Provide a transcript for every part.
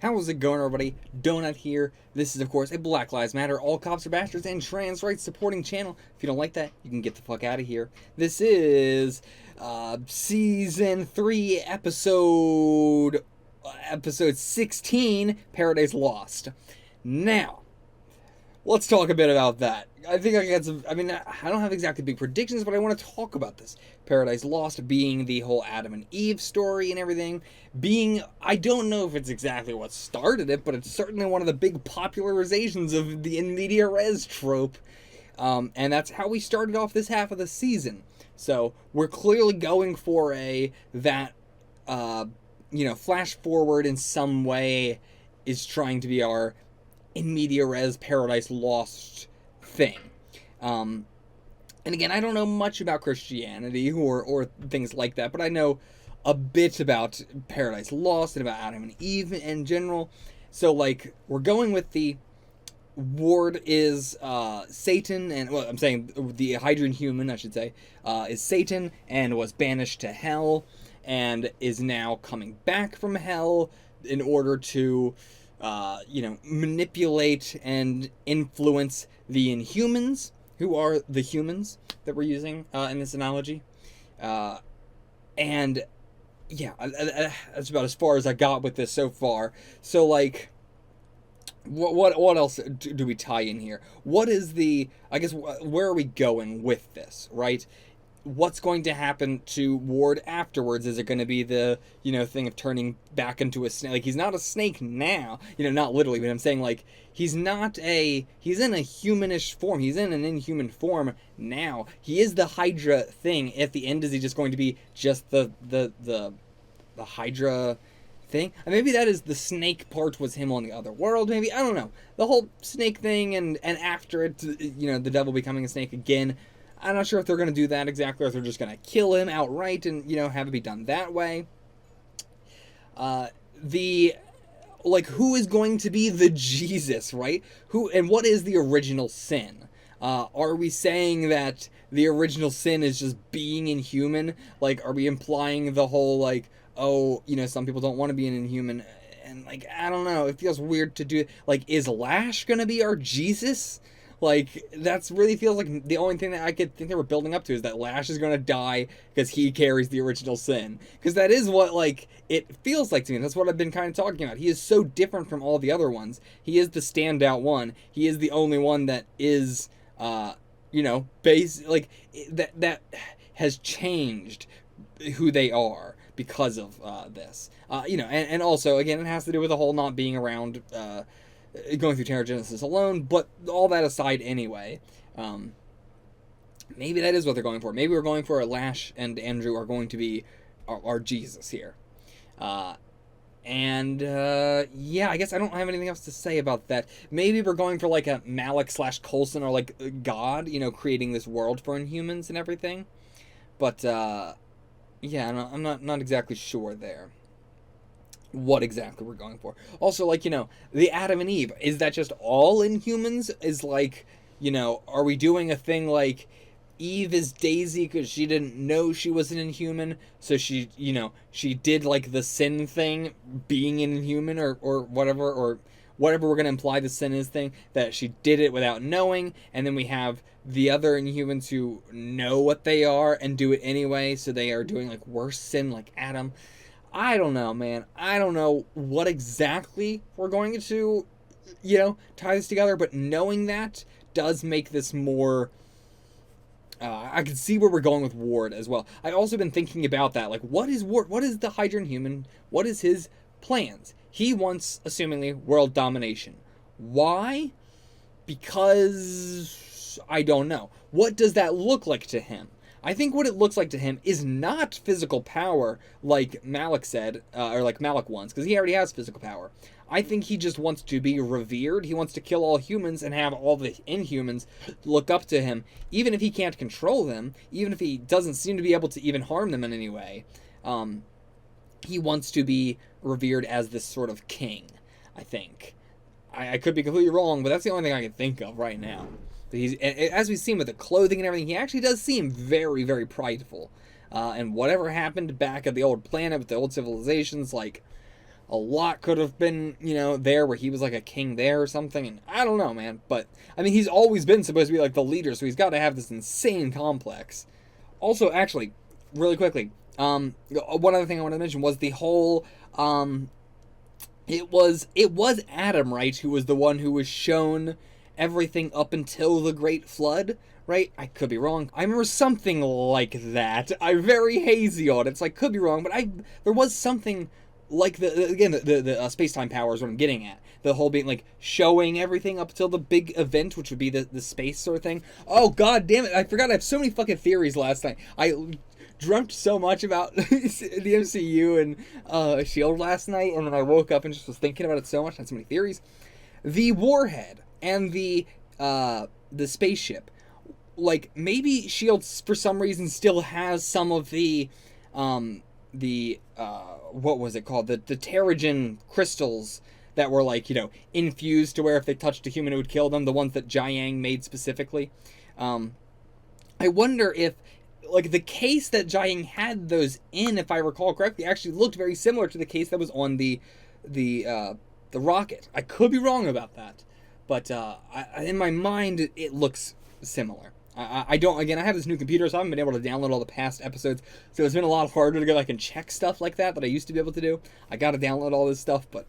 How's it going, everybody? Donut here. This is, of course, a Black Lives Matter, all cops are bastards, and trans rights supporting channel. If you don't like that, you can get the fuck out of here. This is season 3, episode 16, Paradise Lost. Now, let's talk a bit about that. I think I got some. I mean, I don't have exactly big predictions, but I want to talk about this. Paradise Lost being the whole Adam and Eve story and everything. I don't know if it's exactly what started it, but it's certainly one of the big popularizations of the in media res trope. And that's how we started off this half of the season. So we're clearly going for flash forward in some way is trying to be our in media res Paradise Lost thing. And again, I don't know much about Christianity or things like that, but I know a bit about Paradise Lost and about Adam and Eve in general. So, like, we're going with the Ward is Satan, and, well, I'm saying the Hydra human, I should say, is Satan and was banished to hell and is now coming back from hell in order to manipulate and influence the Inhumans, who are the humans that we're using in this analogy. And yeah, that's about as far as I got with this so far. So, like, what else do we tie in here? What is where are we going with this, right? What's going to happen to Ward afterwards? Is it going to be the, thing of turning back into a snake? Like, he's not a snake now, not literally, but I'm saying, like, he's in a humanish form. He's in an inhuman form now. He is the Hydra thing. At the end, is he just going to be just the Hydra thing? Maybe that is the snake part was him on the other world, maybe. I don't know. The whole snake thing and after it, the devil becoming a snake again. I'm not sure if they're going to do that exactly, or if they're just going to kill him outright and, have it be done that way. Who is going to be the Jesus, right? And what is the original sin? Are we saying that the original sin is just being inhuman? Like, are we implying the whole, like, some people don't want to be an inhuman? And, like, I don't know. It feels weird to do. Like, is Lash going to be our Jesus? Like, that's really feels like the only thing that I could think they were building up to is that Lash is going to die because he carries the original sin. Because that is what, like, it feels like to me. That's what I've been kind of talking about. He is so different from all the other ones. He is the standout one. He is the only one that is, that has changed who they are because of this. And also, again, it has to do with the whole not being around, going through Terragenesis alone, but all that aside anyway, maybe that is what they're going for. Maybe we're going for a Lash and Andrew are going to be our Jesus here. I guess I don't have anything else to say about that. Maybe we're going for like a Malik / Coulson or like God, creating this world for Inhumans and everything. But, I'm not exactly sure there what exactly we're going for. Also, like, the Adam and Eve, is that just all Inhumans? Is like, are we doing a thing like Eve is Daisy because she didn't know she was an Inhuman, so she did like the sin thing, being an Inhuman or whatever we're going to imply the sin is thing, that she did it without knowing, and then we have the other Inhumans who know what they are and do it anyway, so they are doing like worse sin like Adam. I don't know, man. I don't know what exactly we're going to, tie this together, but knowing that does make this more, I can see where we're going with Ward as well. I've also been thinking about that, like, what is Ward? What is the Hydra human? What is his plans? He wants, assumingly, world domination. Why? Because I don't know. What does that look like to him? I think what it looks like to him is not physical power, like Malik said, or like Malik wants, because he already has physical power. I think he just wants to be revered. He wants to kill all humans and have all the Inhumans look up to him, even if he can't control them, even if he doesn't seem to be able to even harm them in any way. He wants to be revered as this sort of king, I think. I could be completely wrong, but that's the only thing I can think of right now. As we've seen with the clothing and everything, he actually does seem very, very prideful. And whatever happened back at the old planet with the old civilizations, like, a lot could have been, you know, there where he was like a king there or something. And I don't know, man. But I mean, he's always been supposed to be like the leader, so he's got to have this insane complex. Also, actually, really quickly, one other thing I wanted to mention was the whole, it was Adam, right, who was the one who was shown everything up until the Great Flood, right? I could be wrong. I remember something like that. I'm very hazy on it, so I could be wrong, but there was something like the space-time power is what I'm getting at. The whole being like showing everything up till the big event, which would be the space sort of thing. Oh god damn it! I forgot I have so many fucking theories last night. I dreamt so much about the MCU and S.H.I.E.L.D. last night, and then I woke up and just was thinking about it so much. I had so many theories. The warhead and the spaceship, like maybe S.H.I.E.L.D. for some reason still has some of the what was it called, the Terrigen crystals that were like, you know, infused to where if they touched a human it would kill them, the ones that Jiang made specifically. I wonder if like the case that Jiang had those in, if I recall correctly, actually looked very similar to the case that was on the rocket. I could be wrong about that, but in my mind it looks similar. I don't, again, I have this new computer, so I haven't been able to download all the past episodes, so it's been a lot harder to go like and check stuff like that I used to be able to do. I gotta download all this stuff, but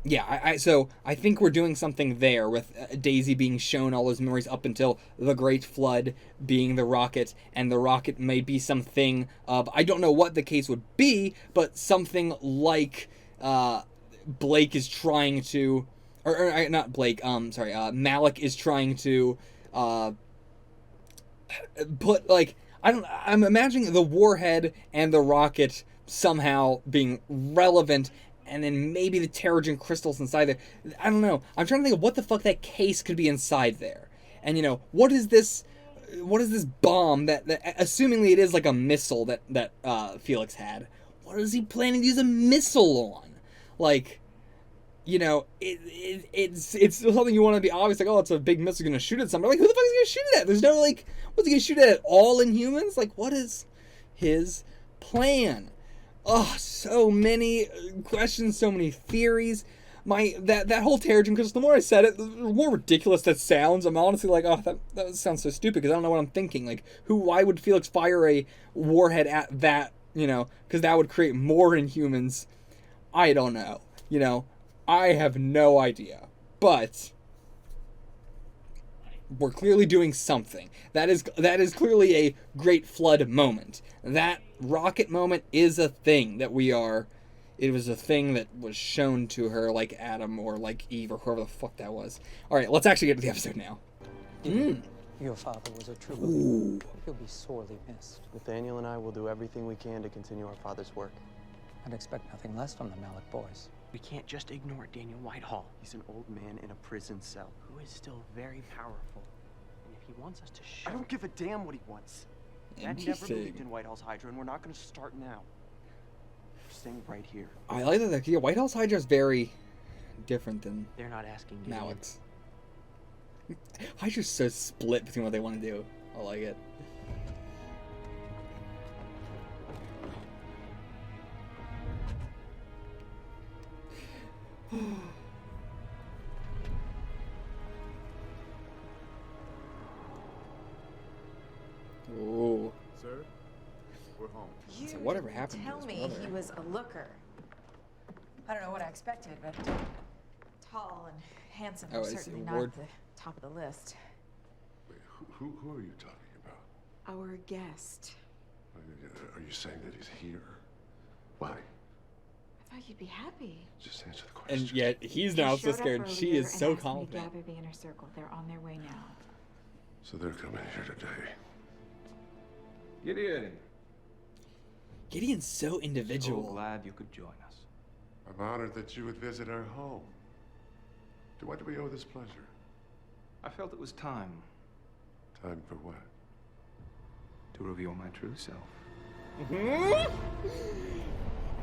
yeah, so I think we're doing something there with Daisy being shown all those memories up until the Great Flood being the rocket, and the rocket may be something of, I don't know what the case would be, but something like Blake is trying to, or not Blake, Malik is trying to put, like, I'm imagining the warhead and the rocket somehow being relevant, and then maybe the Terrigen crystals inside there. I don't know. I'm trying to think of what the fuck that case could be inside there. And, you know, what is this bomb that assumingly it is like a missile that Felix had. What is he planning to use a missile on? Like, you know, it's something you want to be obvious, like, oh, it's a big missile going to shoot at somebody. Like, who the fuck is going to shoot it at? There's no, like, what's he going to shoot at all Inhumans? Like, what is his plan? Oh, so many questions, so many theories. That whole Terrigen crystal, the more I said it, the more ridiculous that sounds. I'm honestly like, oh, that sounds so stupid, because I don't know what I'm thinking. Like, why would Felix fire a warhead at that, you know, because that would create more Inhumans? I don't know, you know. I have no idea, but we're clearly doing something. That is clearly a Great Flood moment. That rocket moment is a thing that it was a thing that was shown to her, like Adam or like Eve or whoever the fuck that was. All right, let's actually get to the episode now. Your father was a true believer. He'll be sorely missed. Nathaniel and I will do everything we can to continue our father's work. I'd expect nothing less from the Malik boys. We can't just ignore Daniel Whitehall. He's an old man in a prison cell who is still very powerful. And if he wants us to show... I don't give a damn what he wants. Dad never believed in Whitehall's Hydra, and we're not going to start now. We're staying right here. I like that. Yeah, Whitehall's Hydra is very different than They're not asking Malik's. Hydra's so split between what they want to do. I like it. Ooh. Sir, we're home. So whatever happened to Tell his me brother? he was a looker. I don't know what I expected, but tall and handsome Oh, was it's certainly a not word. at the top of the list. Wait, who are you talking about? Our guest. Are you saying that he's here? Why? I thought you'd be happy. Just answer the question. And yet he's He now so showed up scared. She earlier is and so asked me to confident. gather the inner circle. They're on their way now. So they're coming here today. Gideon, Gideon's so so individual. glad you could join us. I'm honored that you would visit our home. To what do we owe this pleasure? I felt it was time Time for what? to reveal my true self.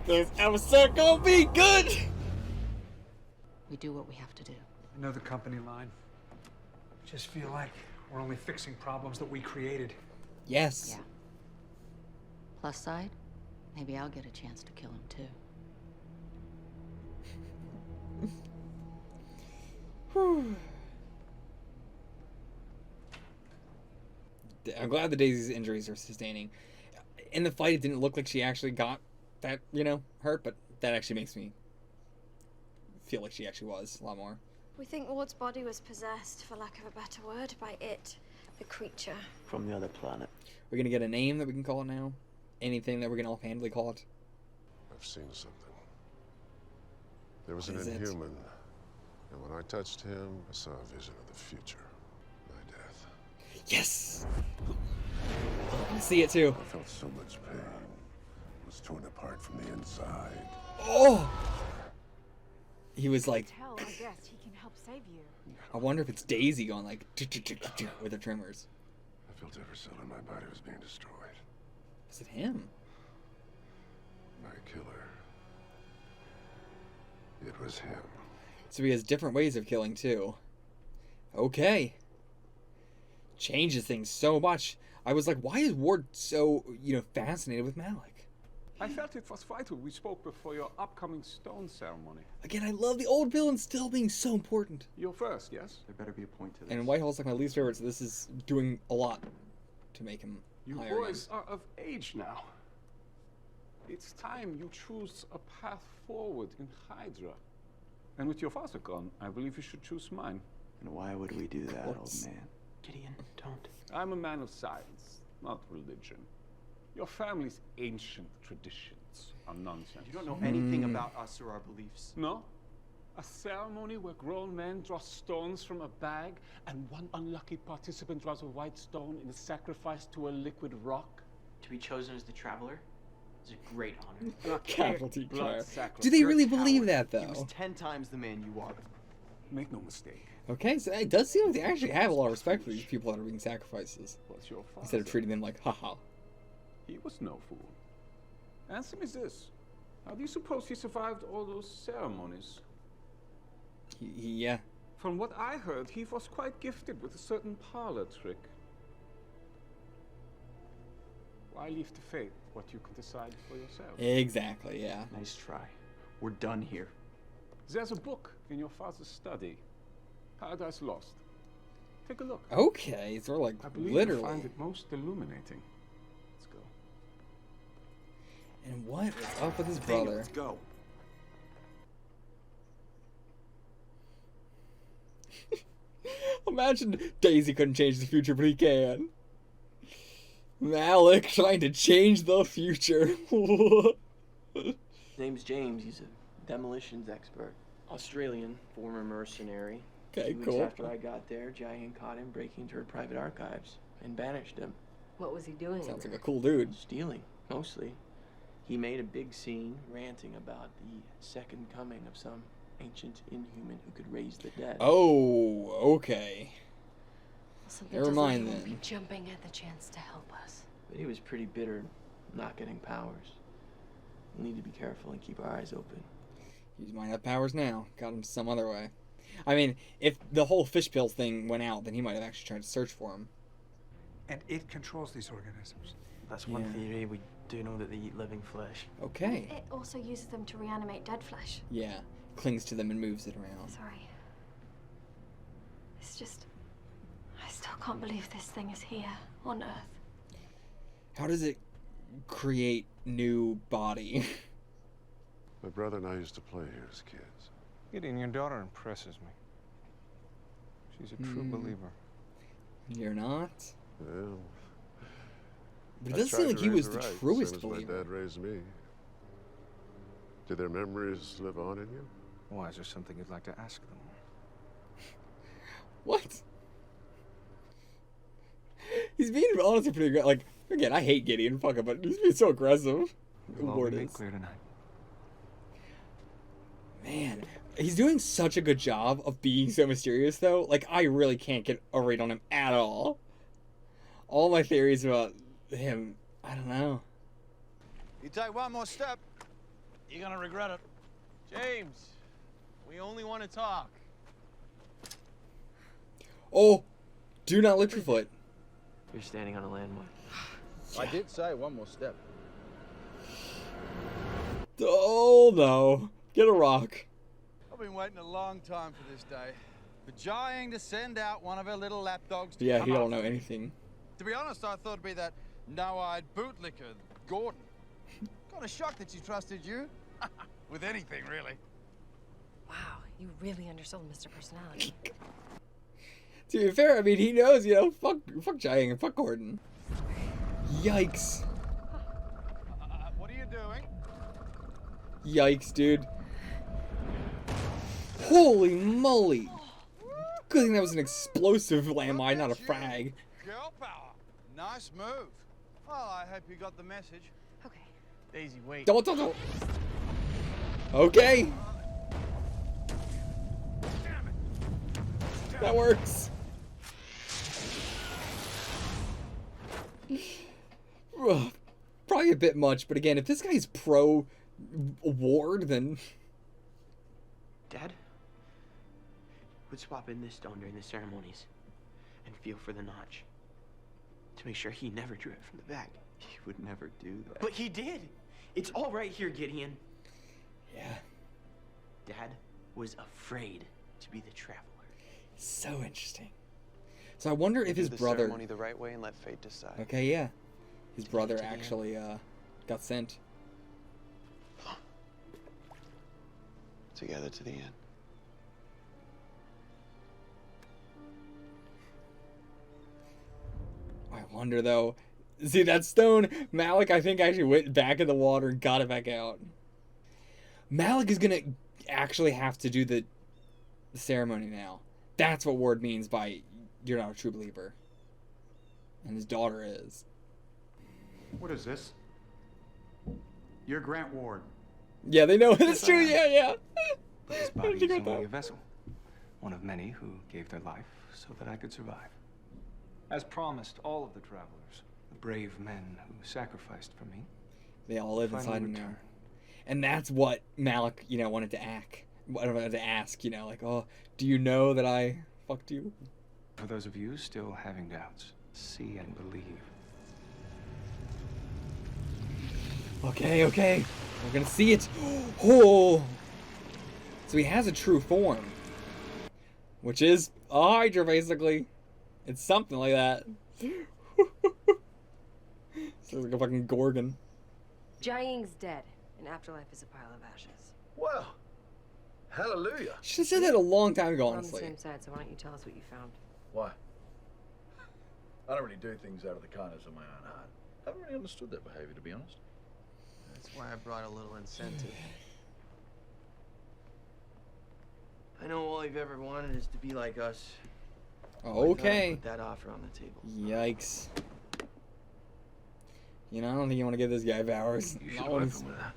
This episode gonna be good. We do what we have to do. I know the company line. Just feel like we're only fixing problems that we created. Yes. Yeah. Plus side, maybe I'll get a chance to kill him too. I'm glad that Daisy's injuries are sustaining. In the fight, it didn't look like she actually got that, hurt, but that actually makes me feel like she actually was a lot more. We think Ward's body was possessed, for lack of a better word, by it, the creature. From the other planet. We're gonna get a name that we can call it now? Anything that we're gonna offhandedly call it? I've seen something. There was an What is it? inhuman, and when I touched him, I saw a vision of the future. My death. Yes! I see it too. I felt so much pain. I was torn apart from the inside. Oh! He was like, Tell, I guess he can help save you. I wonder if it's Daisy going like with her trimmers. I felt every cell in my body was being destroyed. Is it him? My killer. It was him. So he has different ways of killing too. Okay. Changes things so much. I was like, why is Ward so, fascinated with Malik? I felt it was vital we spoke before your upcoming stone ceremony. Again, I love the old villain still being so important. You're first, yes? There better be a point to this. And Whitehall's like my least favorite, so this is doing a lot to make him You higher boys are of age now. It's time you choose a path forward in Hydra. And with your father gone, I believe you should choose mine. And why would we do that, old course. man? Gideon, don't. I'm a man of science, not religion. Your family's ancient traditions are nonsense. You don't know anything about us or our beliefs. No? A ceremony where grown men draw stones from a bag and one unlucky participant draws a white stone in a sacrifice to a liquid rock? To be chosen as the Traveler is a great honor. Casualty Blood trial. sacrifice. Do they You're a really believe coward. that He was though? 10 times the man you are. Make no mistake. Okay, so it does seem like they actually have a lot of respect for these people that are being sacrifices. Was your father? Instead of treating them like, haha. He was no fool. Answer me this. How do you suppose he survived all those ceremonies? Yeah. From what I heard, he was quite gifted with a certain parlor trick. Why leave to fate what you can decide for yourself? Exactly, yeah. Nice try. We're done here. There's a book in your father's study, Paradise Lost. Take a look. Okay, so we're like I believe literally. you'll find it most illuminating. Let's go. And what is up with his Daniel, brother? let's go. Imagine Daisy couldn't change the future, but he can. Malik trying to change the future. His name's James. He's a demolitions expert. Australian, former mercenary. Okay, 2 weeks cool. after I got there, Jahan caught him breaking into her private archives and banished him. What was he doing? Sounds like a cool dude. Stealing, mostly. He made a big scene ranting about the second coming of some ancient inhuman who could raise the dead. Oh, okay. Something Never tells me mind he won't then. be jumping at the chance to help us. But he was pretty bitter not getting powers. We need to be careful and keep our eyes open. He might have powers now. Got him some other way. I mean, if the whole fish pill thing went out, then he might have actually tried to search for him. And it controls these organisms. That's one Yeah. theory. We do know that they eat living flesh. Okay. It also uses them to reanimate dead flesh. Yeah. Clings to them and moves it around. Sorry. It's just... I still can't believe this thing is here, on Earth. How does it create new body? My brother and I used to play here as kids. Gideon, your daughter impresses me. She's a true believer. You're not? Well, But it I does tried seem like to he raise was her the right, truest same as believer. my dad raised me. Do their memories live on in you? Why, is there something you'd like to ask them? What? He's being honestly pretty aggressive. Like, again, I hate Gideon, fuck him, but he's being so aggressive. Lord is. Clear tonight. Man, he's doing such a good job of being so mysterious, though. Like, I really can't get a read on him at all. All my theories about him, I don't know. You take one more step, you're gonna regret it. James, we only want to talk. Oh, do not lift your foot. You're standing on a landmine. I did say one more step. Oh, no. Get a rock. I've been waiting a long time for this day. For Jiang to send out one of her little lapdogs to Yeah, come he don't after know me. anything. To be honest, I thought it'd be that no-eyed bootlicker, Gordon. Kind of shocked that she trusted you. With anything, really. Wow, you really undersold Mr. Personality. To be fair, I mean, he knows, you know, fuck Jiang and fuck Gordon. Yikes. What are you doing? Yikes, dude. Holy moly. Good thing that was an explosive landmine, not a frag. Girl power. Nice move. Well, I hope you got the message. Okay. Daisy, wait. Don't. Okay. That works. Probably a bit much, but again, if this guy's pro Ward, then... Dad would swap in this stone during the ceremonies and feel for the notch to make sure he never drew it from the back. He would never do that. But he did! It's all right here, Gideon. Yeah. Dad was afraid to be the traveler. So interesting. So I wonder if his do the brother... ceremony the right way and let fate decide. Okay, yeah. His brother actually got sent. Together to the end. I wonder though. See that stone? Malik, I think, actually went back in the water and got it back out. Malik is gonna actually have to do the ceremony now. That's what Ward means by "you're not a true believer," and his daughter is. What is this? You're Grant Ward. Yeah, they know. It's true. Yeah. But this body is only a vessel. One of many who gave their life so that I could survive. As promised, all of the travelers. The brave men who sacrificed for me. They all live finally inside him now. return. And that's what Malik, you know, wanted to ask, you know, like, oh, do you know that I fucked you? For those of you still having doubts, see and believe. Okay. We're gonna see it. Oh! So he has a true form. Which is a Hydra, basically. It's something like that. It's like a fucking Gorgon. Jiang's dead, and Afterlife is a pile of ashes. Well, hallelujah. Should have said that a long time ago, We're on the honestly. same side, so why don't you tell us what you found? Why? I don't really do things out of the kindness of my own heart. I haven't really understood that behavior, to be honest. That's why I brought a little incentive. I know all you've ever wanted is to be like us. Okay. Put that offer on the table. Yikes. You know, I don't think you want to give this guy powers. You should open with that.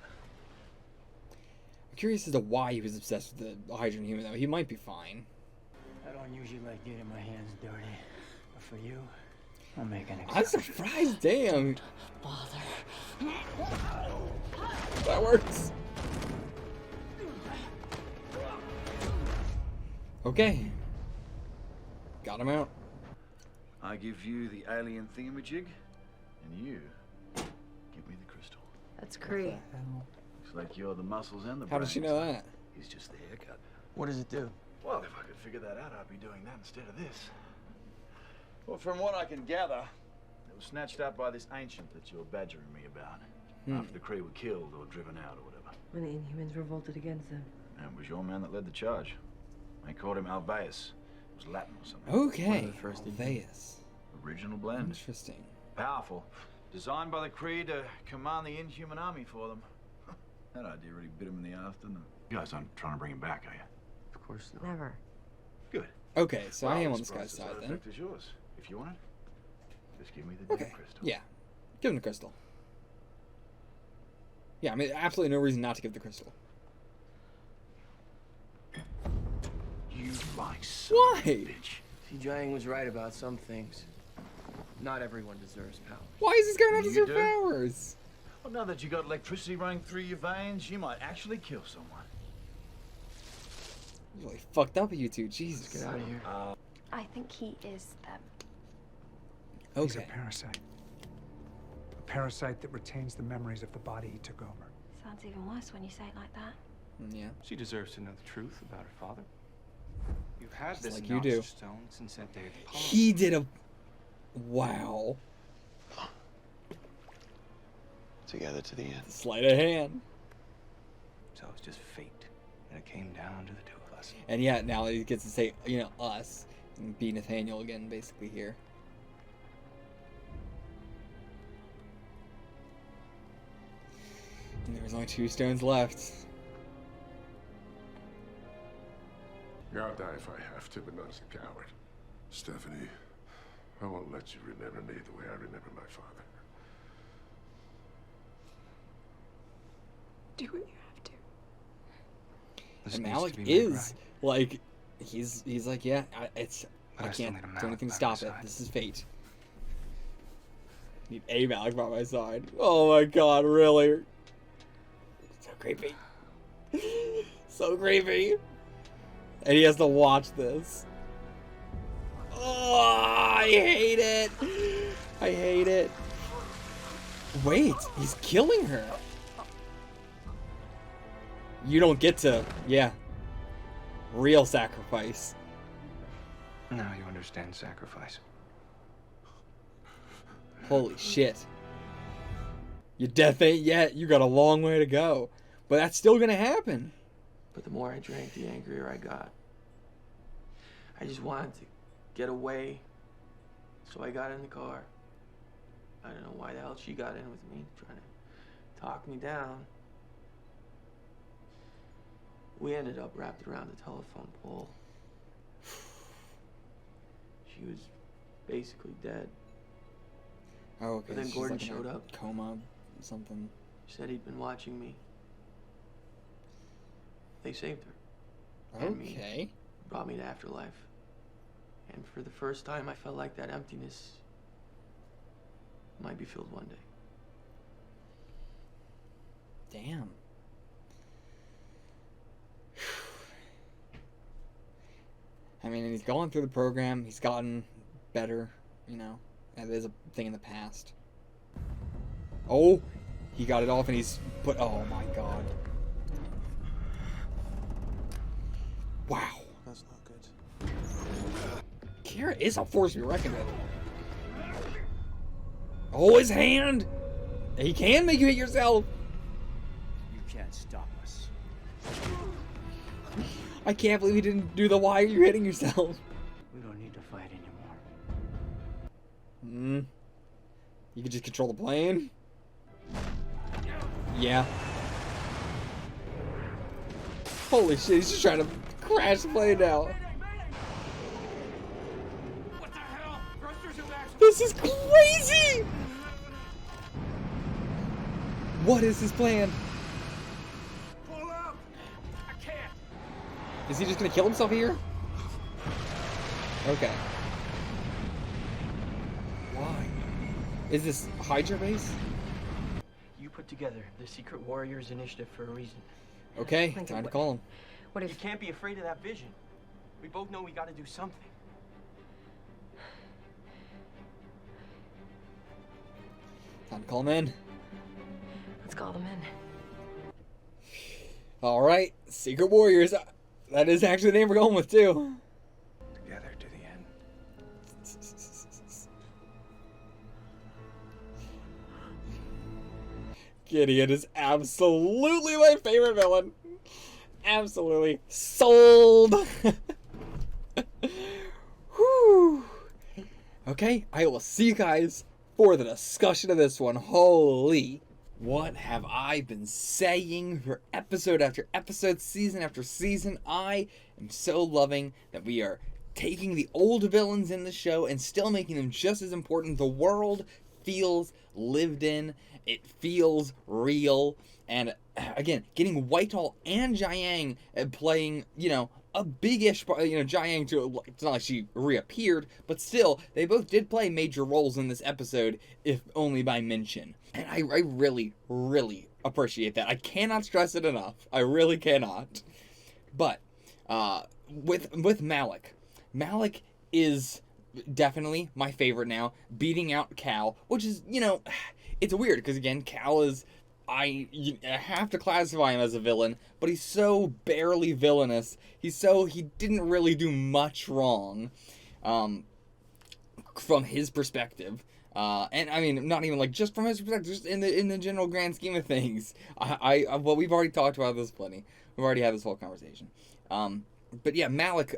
I'm curious as to why he was obsessed with the Hydra human, though. He might be fine. I don't usually like getting my hands dirty, but for you, I'll make an I'm exception. surprised, damn. Father. That works. Okay. Got him out. I give you the alien thingamajig, and you give me the crystal. That's Kree. Looks like you're the muscles and the How did she brains. know that? He's just the haircut. What does it do? Well, if I could figure that out, I'd be doing that instead of this. Well, from what I can gather, it was snatched up by this ancient that you're badgering me about. After the Kree were killed or driven out or whatever. When the Inhumans revolted against them. And it was your man that led the charge. They called him Alveus. It was Latin or something. Okay. Alveus. Original blend. Interesting. Powerful. Designed by the Kree to command the Inhuman army for them. That idea really bit him in the ass, didn't it? You guys aren't trying to bring him back, are you? Of course not. Never. Good. Okay, so I am on this this guy's side process, then. effect is yours. If you want it, just give me the damn crystal. Yeah. Give him the crystal. Yeah, I mean, absolutely no reason not to give the crystal. You like son Why? of a bitch. See, Jiang was right about some things. Not everyone deserves power. Why is this guy not You deserve do? powers? Well, now that you got electricity running through your veins, you might actually kill someone. Really fucked up, you two. Jesus. Get out of here. I think he is them. He's a Okay. parasite. A parasite that retains the memories of the body he took over. Sounds even worse when you say it like that. Yeah. She deserves to know the truth about her father. You've had Just this like you do. notched stone since that day at the pond. He did a... Wow. Together to the end. Sleight of hand. So it was just fate, and it came down to the two of us. And yeah, now he gets to say, you know, us. And be Nathaniel again, basically, here. And there's only 2 stones left. I'll die if I have to, but not as a coward. Stephanie, I won't let you remember me the way I remember my father. Do what you have to. This And needs Malik to be made is right. like, he's like, yeah, I still can't need a do Malik anything to by stop my it. side. This is fate. Need a Malik by my side. Oh my god, really? So creepy. So creepy. And he has to watch this. Oh, I hate it. I hate it. Wait, he's killing her. You don't get to, yeah. Real sacrifice. Now you understand sacrifice. Holy shit. Your death ain't yet. You got a long way to go. But that's still gonna happen. But the more I drank, the angrier I got. I just wanted to get away, so I got in the car. I don't know why the hell she got in with me, trying to talk me down. We ended up wrapped around the telephone pole. She was basically dead. Oh, okay. But then She's Gordon like in a showed up. Coma, something. Said he'd been watching me. They saved her. And me. Okay. Brought me to afterlife. And for the first time, I felt like that emptiness might be filled one day. Damn. I mean, he's going through the program. He's gotten better, you know. That is a thing in the past. Oh, he got it off and he's put. Oh my god. Wow. That's not good. Kira is a force to be reckoned with. Oh, his hand! He can make you hit yourself. You can't stop us. I can't believe he didn't do the why are you hitting yourself. We don't need to fight anymore. You can just control the plane? Yeah. Holy shit, he's just trying to crash the plane now. What the hell? Thrusters are back. This is crazy! What is his plan? Pull up. I can't. Is he just gonna kill himself here? Okay. Why? Is this Hydra base? You put together the Secret Warriors initiative for a reason. Okay, time to call him. What if you can't be afraid of that vision? We both know we gotta do something. Time to call him in. Let's call them in. Alright, Secret Warriors. That is actually the name we're going with, too. Together to the end. Gideon is absolutely my favorite villain. Absolutely. Sold! Whew. Okay, I will see you guys for the discussion of this one. Holy. What have I been saying for episode after episode, season after season? I am so loving that we are taking the old villains in the show and still making them just as important. The world feels lived in. It feels real. And again, getting Whitehall and Jiang playing, you know, a big-ish, you know, Jiang, it's not like she reappeared, but still, they both did play major roles in this episode, if only by mention. And I really, really appreciate that. I cannot stress it enough. I really cannot. But, with Malik is definitely my favorite now, beating out Cal, which is, you know, it's weird, because again, Cal is, I have to classify him as a villain, but he's so barely villainous. He didn't really do much wrong. from his perspective. And I mean, not even like just from his perspective, just in the general grand scheme of things. Well, we've already talked about this plenty. We've already had this whole conversation. But yeah, Malik,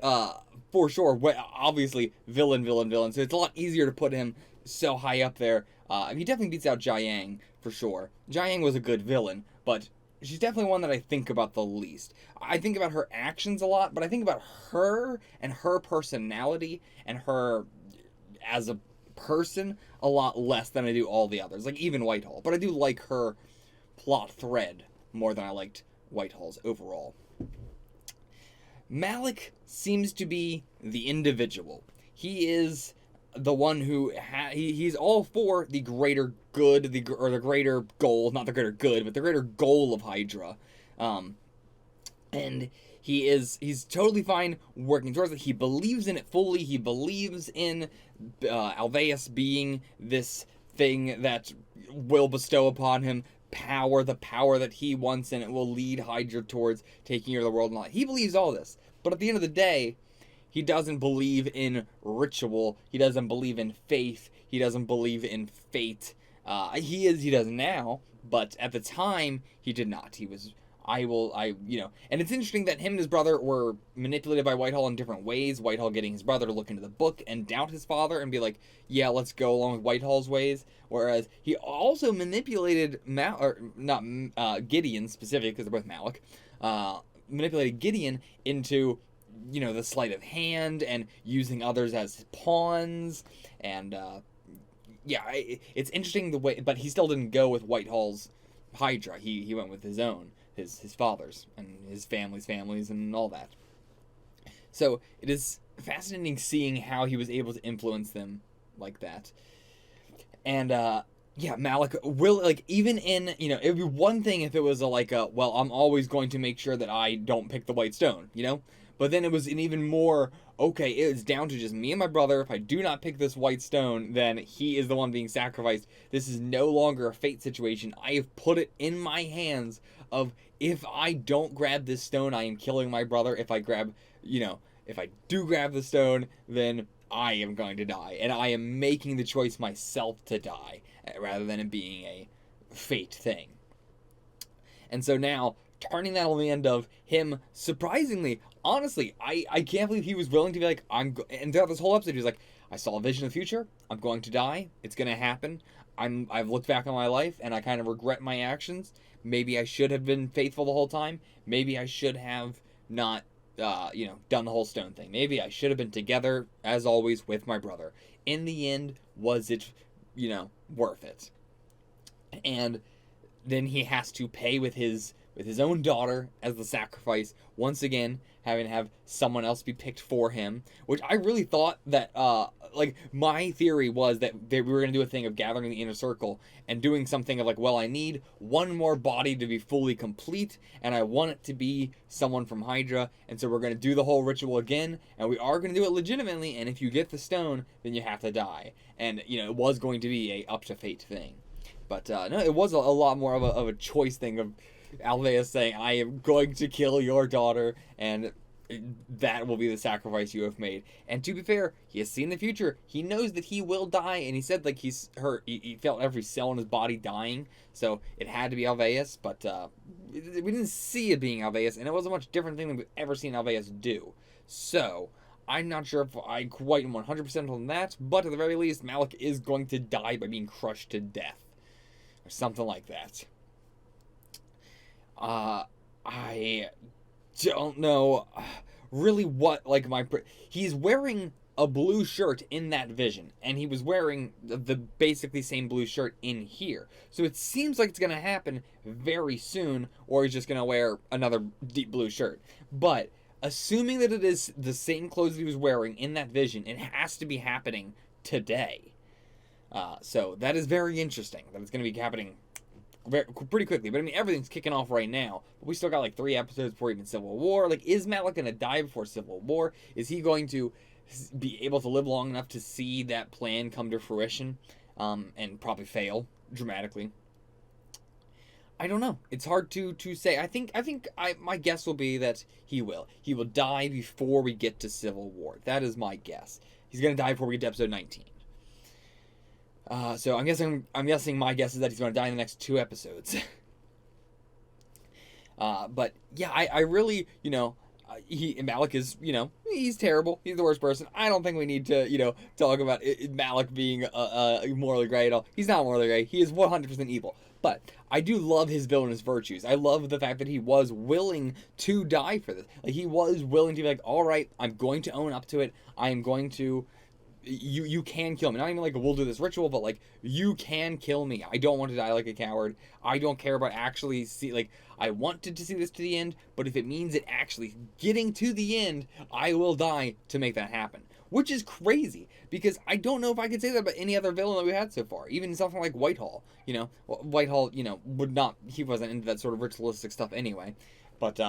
for sure, obviously villain. So it's a lot easier to put him so high up there. He definitely beats out Jiayang for sure. Jiayang was a good villain, but she's definitely one that I think about the least. I think about her actions a lot, but I think about her and her personality and her as a person a lot less than I do all the others, like even Whitehall. But I do like her plot thread more than I liked Whitehall's overall. Malik seems to be the individual. He is the one who he's all for the greater good, the greater goal, not the greater good, but the greater goal of Hydra. And he's totally fine working towards it. He believes in it fully. He believes in Alveus being this thing that will bestow upon him power, the power that he wants, and it will lead Hydra towards taking over the world and all. He believes all this. But at the end of the day, he doesn't believe in ritual. He doesn't believe in faith. He doesn't believe in fate. He does now, but at the time, he did not. He was, and it's interesting that him and his brother were manipulated by Whitehall in different ways. Whitehall getting his brother to look into the book and doubt his father and be like, yeah, let's go along with Whitehall's ways. Whereas he also manipulated Gideon specifically, because they're both Malik, manipulated Gideon into, the sleight of hand and using others as pawns. And, it's interesting the way, but he still didn't go with Whitehall's Hydra. He went with his own, his father's and his family's families and all that. So it is fascinating seeing how he was able to influence them like that. And, Malik will, even in, it would be one thing if it was I'm always going to make sure that I don't pick the white stone, But then it was an even more, okay, it's down to just me and my brother. If I do not pick this white stone, then he is the one being sacrificed. This is no longer a fate situation. I have put it in my hands of, if I don't grab this stone, I am killing my brother. If I if I do grab the stone, then I am going to die. And I am making the choice myself to die, rather than it being a fate thing. And so now, turning that on the end of him, surprisingly, honestly, I can't believe he was willing to be like, and throughout this whole episode, he was like, I saw a vision of the future, I'm going to die, it's going to happen, I've looked back on my life, and I kind of regret my actions. Maybe I should have been faithful the whole time, maybe I should have not, done the whole stone thing. Maybe I should have been together, as always, with my brother. In the end, was it, worth it? And then he has to pay with his own daughter as the sacrifice, once again having to have someone else be picked for him, which I really thought that, my theory was that we were going to do a thing of gathering the inner circle and doing something of I need one more body to be fully complete, and I want it to be someone from Hydra, and so we're going to do the whole ritual again, and we are going to do it legitimately, and if you get the stone, then you have to die. And, it was going to be a up to fate thing. But, no, it was a lot more of a choice thing of Alveus saying, I am going to kill your daughter, and that will be the sacrifice you have made. And to be fair, he has seen the future. He knows that he will die, and he said he felt every cell in his body dying, so it had to be Alveus, but we didn't see it being Alveus, and it was a much different thing than we've ever seen Alveus do. So I'm not sure if I quite 100% on that, but at the very least, Malik is going to die by being crushed to death, or something like that. I don't know really what, he's wearing a blue shirt in that vision, and he was wearing the basically same blue shirt in here. So it seems like it's going to happen very soon, or he's just going to wear another deep blue shirt. But assuming that it is the same clothes he was wearing in that vision, it has to be happening today. So that is very interesting, that it's going to be happening pretty quickly. But I mean, everything's kicking off right now, but we still got 3 episodes before even Civil War. Is Malik gonna die before Civil War? Is he going to be able to live long enough to see that plan come to fruition, and probably fail dramatically? I don't know. It's hard to say. I think my guess will be that he will die before we get to Civil War. That is my guess. He's gonna die before we get to episode 19. So I'm guessing my guess is that he's going to die in the next 2 episodes. But yeah, I really, Malik is, he's terrible. He's the worst person. I don't think we need to, talk about Malik being morally gray at all. He's not morally gray. He is 100% evil. But I do love his villainous virtues. I love the fact that he was willing to die for this. Like, he was willing to be like, all right, I'm going to own up to it. I am going to... You can kill me. Not even like we'll do this ritual, but like you can kill me. I don't want to die like a coward. I don't care about actually I wanted to see this to the end, but if it means it actually getting to the end, I will die to make that happen. Which is crazy, because I don't know if I could say that about any other villain that we had so far. Even something like Whitehall, Whitehall, would not, he wasn't into that sort of ritualistic stuff anyway. But,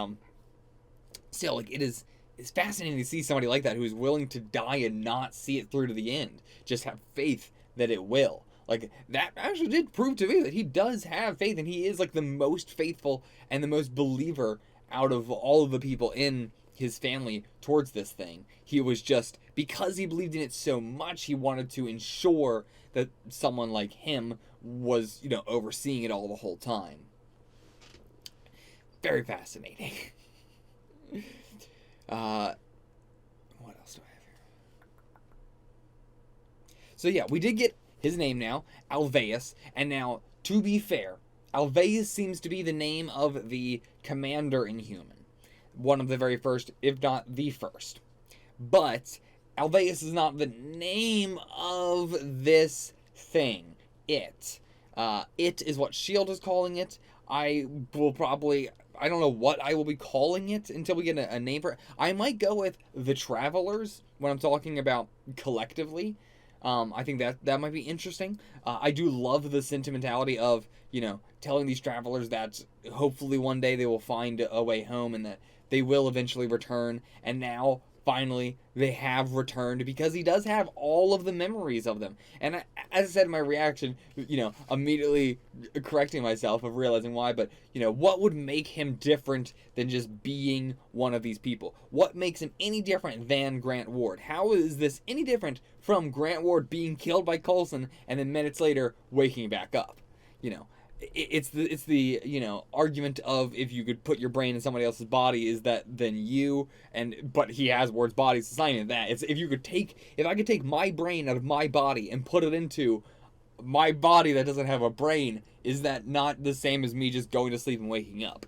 still, like, it's fascinating to see somebody like that who is willing to die and not see it through to the end. Just have faith that it will. Like, that actually did prove to me that he does have faith, and he is, like, the most faithful and the most believer out of all of the people in his family towards this thing. He was just, because he believed in it so much, he wanted to ensure that someone like him was, overseeing it all the whole time. Very fascinating. What else do I have here? So yeah, we did get his name now, Alveus, and now, to be fair, Alveus seems to be the name of the commander Inhuman. One of the very first, if not the first. But Alveus is not the name of this thing. It is what S.H.I.E.L.D. is calling it. I don't know what I will be calling it until we get a name for it. I might go with the Travelers when I'm talking about collectively. I think that might be interesting. I do love the sentimentality of, telling these travelers that hopefully one day they will find a way home and that they will eventually return. And now, finally, they have returned because he does have all of the memories of them. And as I said in my reaction, immediately correcting myself of realizing why, but, what would make him different than just being one of these people? What makes him any different than Grant Ward? How is this any different from Grant Ward being killed by Coulson and then minutes later waking back up? It's the argument of if you could put your brain in somebody else's body, is that then you? But he has Ward's body, so it's not even that. It's if I could take my brain out of my body and put it into my body that doesn't have a brain, is that not the same as me just going to sleep and waking up?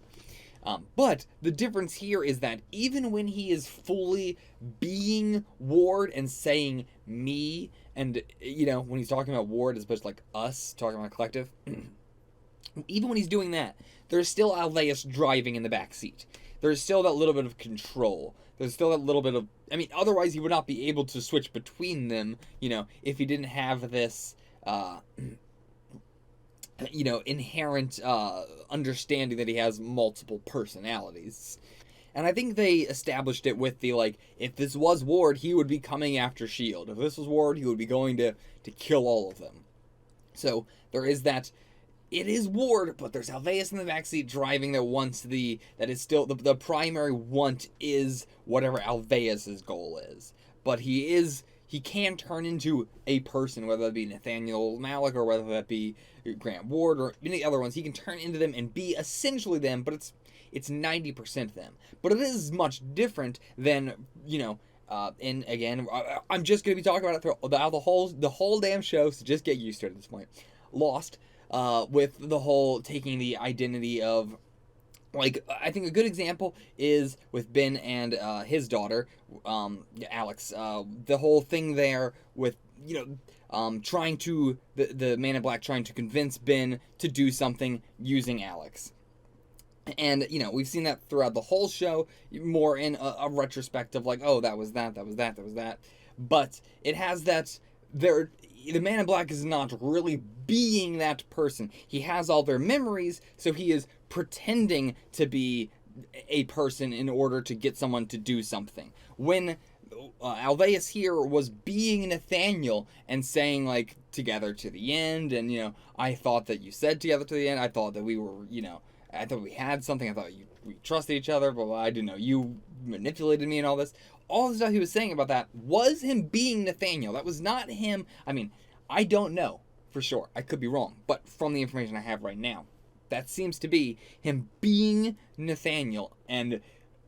But the difference here is that even when he is fully being Ward and saying me, and when he's talking about Ward as opposed to like us talking about collective. Even when he's doing that, there's still Alveus driving in the back seat. There's still that little bit of control. There's still that little bit of... otherwise he would not be able to switch between them, if he didn't have this, inherent understanding that he has multiple personalities. And I think they established it with the, if this was Ward, he would be coming after S.H.I.E.L.D. If this was Ward, he would be going to kill all of them. So, there is that... It is Ward, but there's Alveus in the backseat driving that is still the primary want is whatever Alveus's goal is. But he can turn into a person, whether that be Nathaniel Malik or whether that be Grant Ward or any other ones. He can turn into them and be essentially them, but it's 90% them. But it is much different than, and again, I'm just going to be talking about it throughout the whole damn show, so just get used to it at this point. Lost. With the whole taking the identity of, I think a good example is with Ben and his daughter, Alex. The whole thing there with, trying to, the Man in Black trying to convince Ben to do something using Alex. And, we've seen that throughout the whole show, more in a retrospective, oh, that was that. But it has that, the Man in Black is not really being that person. He has all their memories, so he is pretending to be a person in order to get someone to do something. When Alveus here was being Nathaniel and saying, together to the end, and, I thought that you said together to the end, I thought that we were, I thought we had something, I thought we trusted each other, but I didn't know you manipulated me and all this. All the stuff he was saying about that was him being Nathaniel. That was not him. I don't know. for sure. I could be wrong, but from the information I have right now, that seems to be him being Nathaniel and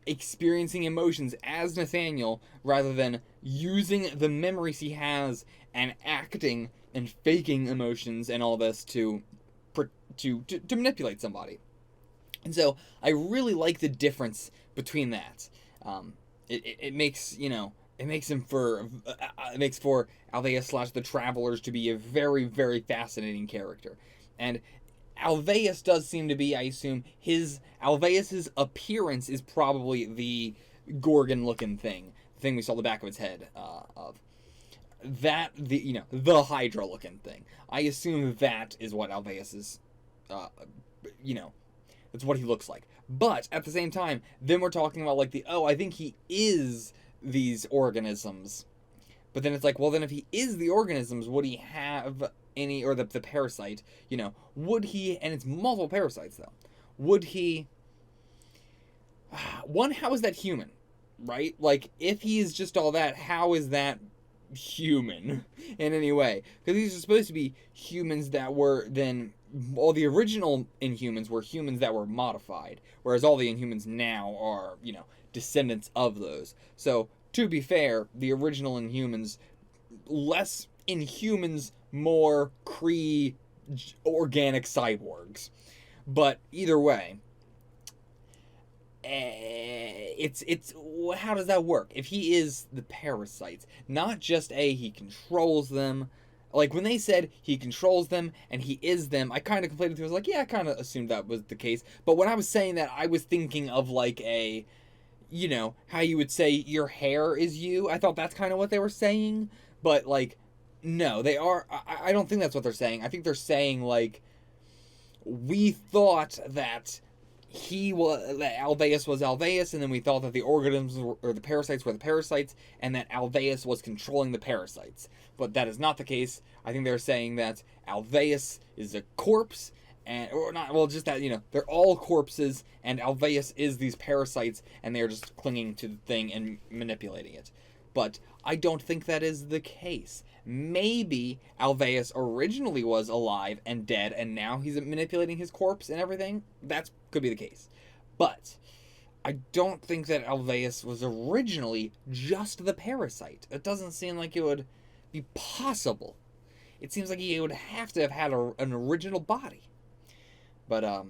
experiencing emotions as Nathaniel rather than using the memories he has and acting and faking emotions and all this to manipulate somebody. And so I really like the difference between that. It makes, you know, it makes for Alveus / the Travelers to be a very, very fascinating character. And Alveus does seem to be, I assume, Alveus's appearance is probably the Gorgon-looking thing, the thing we saw the back of its head of. That, the Hydra-looking thing. I assume that is what Alveus is, that's what he looks like. But, at the same time, then we're talking about, like, I think he is these organisms. But then it's like, well, then if he is the organisms, would he have any, or the parasite, would he, and it's multiple parasites, though, would he, one, how is that human, right? Like, if he is just all that, how is that human in any way? Because these are supposed to be humans that were then, all the original Inhumans were humans that were modified, whereas all the Inhumans now are, descendants of those. So, to be fair, the original Inhumans, less Inhumans, more Kree organic cyborgs. But either way, it's how does that work? If he is the parasites, not just he controls them. Like, when they said he controls them and he is them, I kind of conflated. I was like, yeah, I kind of assumed that was the case. But when I was saying that, I was thinking of, like, how you would say your hair is you. I thought that's kind of what they were saying. But, like, no, they are. I don't think that's what they're saying. I think they're saying, like, we thought that that Alveus was Alveus, and then we thought that the organisms or the parasites were the parasites, and that Alveus was controlling the parasites. But that is not the case. I think they're saying that Alveus is a corpse, just that, they're all corpses, and Alveus is these parasites, and they're just clinging to the thing and manipulating it. But I don't think that is the case. Maybe Alveus originally was alive and dead, and now he's manipulating his corpse and everything. That could be the case. But I don't think that Alveus was originally just the parasite. It doesn't seem like it would be possible. It seems like he would have to have had an original body. But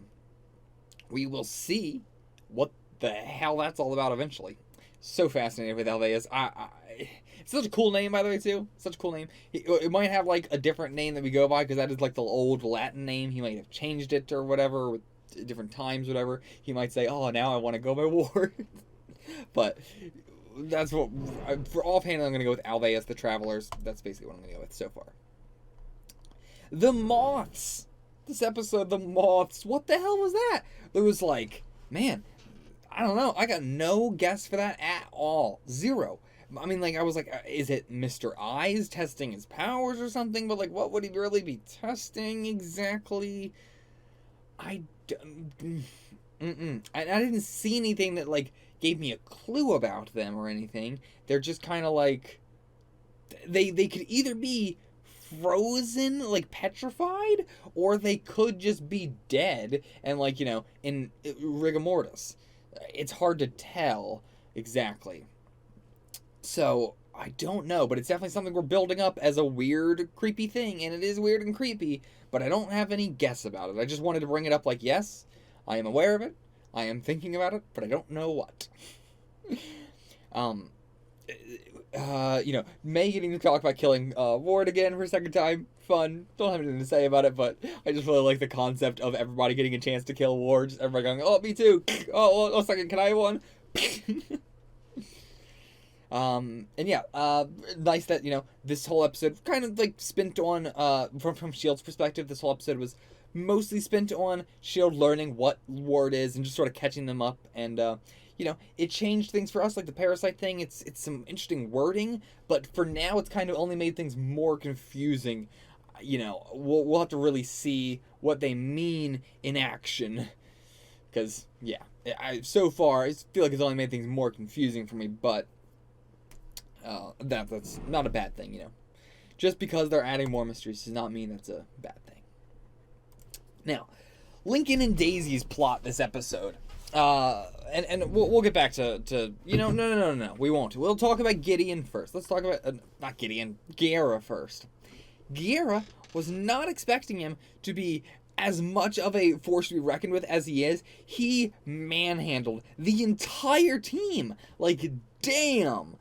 we will see what the hell that's all about eventually. So fascinated with Alveus. It's such a cool name, by the way, too. Such a cool name. It might have, like, a different name that we go by, because that is, like, the old Latin name. He might have changed it or whatever, with different times, whatever. He might say, oh, now I want to go by Ward. But that's what, for offhand, I'm going to go with Alveus, the Travelers. That's basically what I'm going to go with so far. The Moths. This episode, the Moths. What the hell was that? There was, like, man, I don't know. I got no guess for that at all. Zero. I mean, like, I was like, is it Mr. Eyes testing his powers or something? But, like, what would he really be testing exactly? I didn't see anything that, like, gave me a clue about them or anything. They're just kind of like, they could either be frozen, like petrified, or they could just be dead and, like, in rigor mortis. It's hard to tell exactly. So, I don't know, but it's definitely something we're building up as a weird, creepy thing, and it is weird and creepy, but I don't have any guess about it. I just wanted to bring it up like, yes, I am aware of it, I am thinking about it, but I don't know what. May getting to talk about killing Ward again for a second time, fun. Don't have anything to say about it, but I just really like the concept of everybody getting a chance to kill Ward. Just everybody going, oh, me too. Oh, second, can I have one? Nice that, this whole episode kind of, like, spent on, from S.H.I.E.L.D's perspective, this whole episode was mostly spent on S.H.I.E.L.D. learning what Ward is and just sort of catching them up, and, it changed things for us, like the parasite thing. It's some interesting wording, but for now, it's kind of only made things more confusing. We'll have to really see what they mean in action, because, yeah, so far, I feel like it's only made things more confusing for me, but that's not a bad thing, just because they're adding more mysteries does not mean that's a bad thing. Now, Lincoln and Daisy's plot this episode. And we'll get back to no, we won't. We'll talk about Gideon first. Let's talk about not Gideon, Guerra first. Guerra was not expecting him to be as much of a force to be reckoned with as he is. He manhandled the entire team. Like, damn.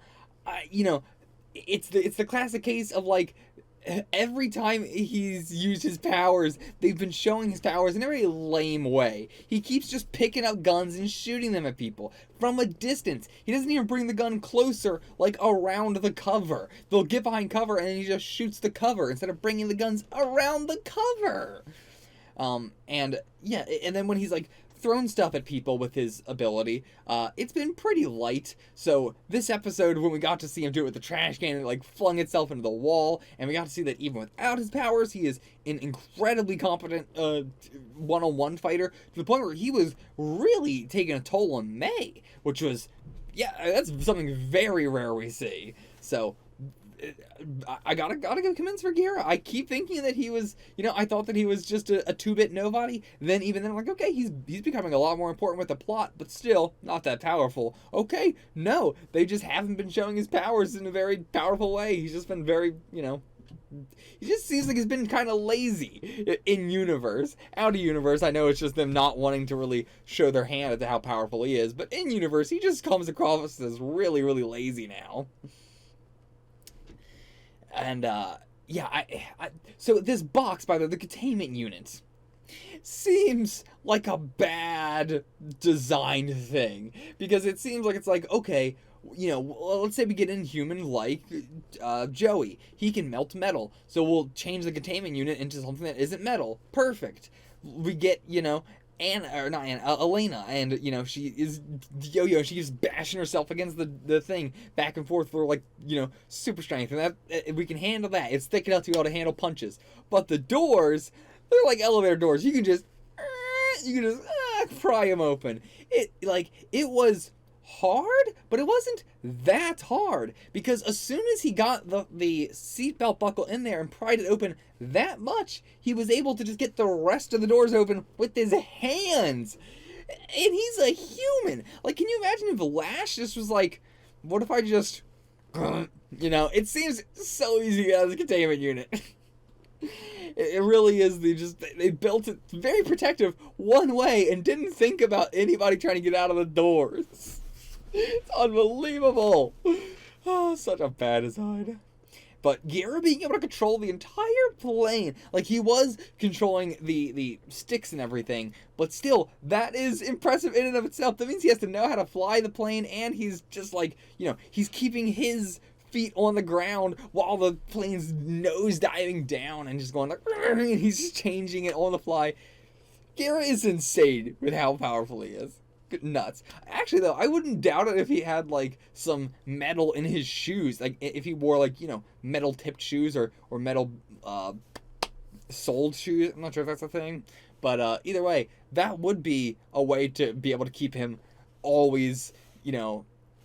It's the classic case of, like, every time he's used his powers, they've been showing his powers in a very lame way. He keeps just picking up guns and shooting them at people from a distance. He doesn't even bring the gun closer, like around the cover. They'll get behind cover and then he just shoots the cover instead of bringing the guns around the cover. And then when he's like thrown stuff at people with his ability, it's been pretty light. So this episode, when we got to see him do it with the trash can, it like flung itself into the wall, and we got to see that even without his powers, he is an incredibly competent one-on-one fighter, to the point where he was really taking a toll on May, which was, that's something very rare we see. So I gotta give commends for Guerra. I keep thinking that he was, I thought that he was just a 2-bit nobody. Then I'm like, okay, he's becoming a lot more important with the plot, but still not that powerful. Okay, no, they just haven't been showing his powers in a very powerful way. He's just been very, he just seems like he's been kind of lazy in universe. Out of universe, I know it's just them not wanting to really show their hand at how powerful he is, but in universe, he just comes across as really, really lazy now. And, so this box, by the containment unit, seems like a bad designed thing. Because it seems like it's like, okay, let's say we get Inhuman like Joey. He can melt metal. So we'll change the containment unit into something that isn't metal. Perfect. We get, Elena, and, she is yo-yo, she keeps bashing herself against the thing back and forth for, like, super strength, and that we can handle that. It's thick enough to be able to handle punches. But the doors, they're like elevator doors. You can just pry them open. It was hard, but it wasn't that hard, because as soon as he got the seatbelt buckle in there and pried it open that much, he was able to just get the rest of the doors open with his hands. And he's a human. Like, can you imagine if Lash just was like, what if I just, it seems so easy to get out of the containment unit. It really is. They built it very protective one way and didn't think about anybody trying to get out of the doors. It's unbelievable. Oh, such a bad design. But Guerra being able to control the entire plane, like he was controlling the sticks and everything, but still, that is impressive in and of itself. That means he has to know how to fly the plane, and he's just like, he's keeping his feet on the ground while the plane's nose diving down and just going like, and he's just changing it on the fly. Guerra is insane with how powerful he is. Nuts. Actually, though, I wouldn't doubt it if he had, like, some metal in his shoes. Like, if he wore, like, metal-tipped shoes or metal, soled shoes. I'm not sure if that's a thing. But, either way, that would be a way to be able to keep him always,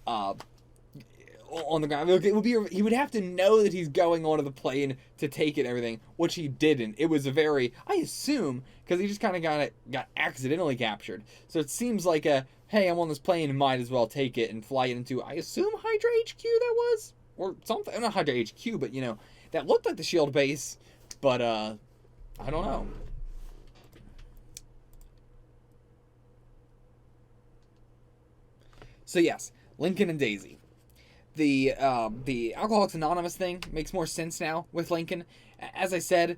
on the ground. It would be, he would have to know that he's going onto the plane to take it and everything, which he didn't. It was a very, I assume, because he just kind of got accidentally captured. So it seems like hey, I'm on this plane, might as well take it and fly it into, I assume, Hydra HQ that was? Or something, not Hydra HQ, but, that looked like the S.H.I.E.L.D. base, but, I don't know. So yes, Lincoln and Daisy. The Alcoholics Anonymous thing makes more sense now with Lincoln. As I said,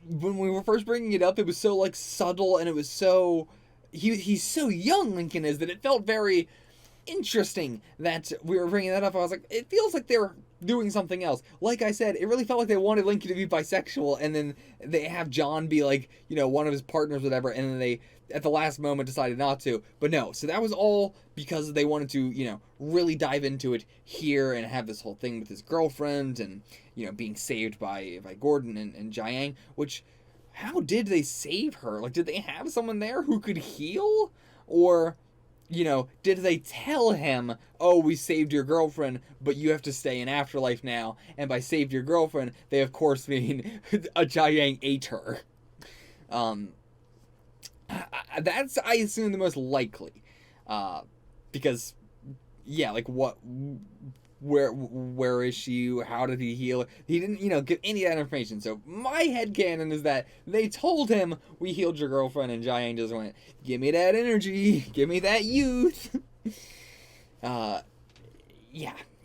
when we were first bringing it up, it was so, like, subtle, and it was so... He's so young, Lincoln is, that it felt very interesting that we were bringing that up. I was like, it feels like they're doing something else. Like I said, it really felt like they wanted Lincoln to be bisexual, and then they have John be, like, one of his partners, whatever, and then they, at the last moment, decided not to. But no, so that was all because they wanted to, really dive into it here and have this whole thing with his girlfriend and, being saved by Gordon and Jiang, which, how did they save her? Like, did they have someone there who could heal? Or did they tell him, oh, we saved your girlfriend, but you have to stay in Afterlife now? And by saved your girlfriend, they of course mean a Jiang ate her. That's, I assume, the most likely. Because, yeah, like, where is she? How did he heal her? He didn't, give any of that information. So my headcanon is that they told him, we healed your girlfriend, and Jiang just went, give me that energy, give me that youth. Yeah,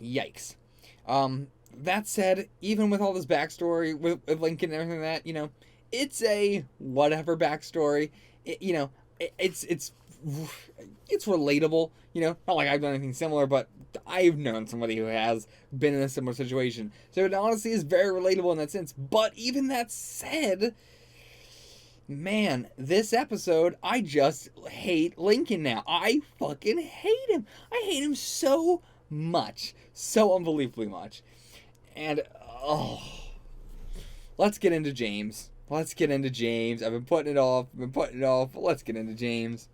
yikes. That said, even with all this backstory, with Lincoln and everything like that, it's a whatever backstory. It's relatable, not like I've done anything similar, but I've known somebody who has been in a similar situation. So it honestly is very relatable in that sense. But even that said, man, this episode, I just hate Lincoln now. I fucking hate him. I hate him so much. So unbelievably much. And, let's get into James. I've been putting it off. But let's get into James.